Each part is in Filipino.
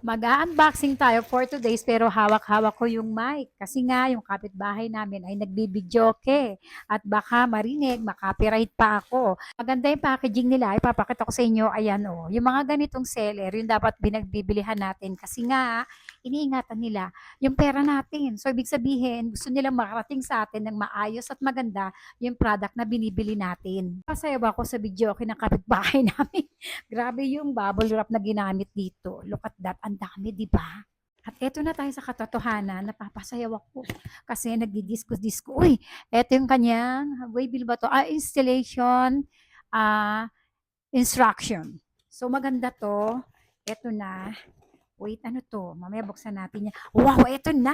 Mag-a-unboxing tayo for today's pero hawak-hawak ko yung mic kasi nga yung kapitbahay namin ay nagbibidyoke at baka marinig, makopyright pa ako. Maganda yung packaging nila, ipapakita ko sa inyo, ayan o. Yung mga ganitong seller, yung dapat binagbibilihan natin kasi nga iniingatan nila yung pera natin. So ibig sabihin, gusto nilang makarating sa atin ng maayos at maganda yung product na binibili natin. Pasayaw ako sa videoke ng kapitbahay namin. Grabe yung bubble wrap na ginamit dito. Look at that, ang dami, di ba? At eto na tayo sa katotohanan, napapasayaw ako kasi nagdi-disco-disco. Uy, eto yung kanyang, waybill ba to? Installation, ah, instruction. So maganda to. Eto na. Wait, ano to? Mamaya buksan natin yan. Wow, eto na!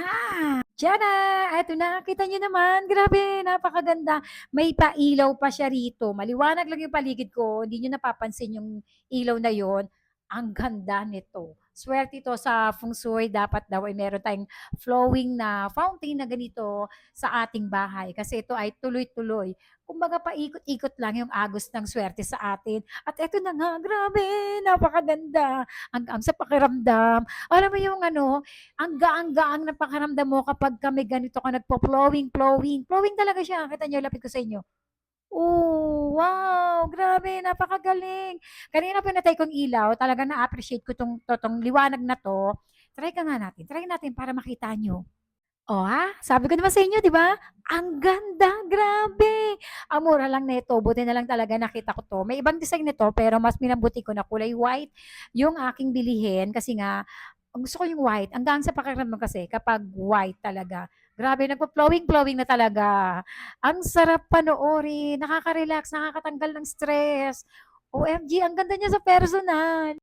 Diyan na! Eto na, kita nyo naman. Grabe, napakaganda. May pailaw pa siya rito. Maliwanag lang yung paligid ko. Hindi nyo napapansin yung ilaw na yon. Ang ganda nito. Swerte ito sa feng shui. Dapat daw ay meron tayong flowing na fountain na ganito sa ating bahay. Kasi ito ay tuloy-tuloy. Kumbaga paikot-ikot lang yung agos ng swerte sa atin. At eto na nga, grabe, napakaganda. Ang sa pakiramdam. Alam mo yung ano, ang gaang-gaang na pakiramdam mo kapag kami ganito ka nagpo-flowing, flowing. Flowing talaga siya. Kita niyo, lapit ko sa inyo. Oh, wow! Grabe, napakagaling. Kanina pinatay kong ilaw, talaga na-appreciate ko tong liwanag na to. Try ka nga natin. Try natin para makita nyo. Oh, ha? Sabi ko naman sa inyo, di ba? Ang ganda, grabe. Ang mura lang nito, buti na lang talaga nakita ko to. May ibang design nito, pero mas minabuti ko na kulay white yung aking bilihin kasi nga ang gusto ko yung white. Ang gaan sa pakiramdam kasi kapag white talaga. Grabe, nagpo-flowing-flowing na talaga. Ang sarap panoorin, nakaka-relax, nakakatanggal ng stress. OMG, ang ganda niya sa personal.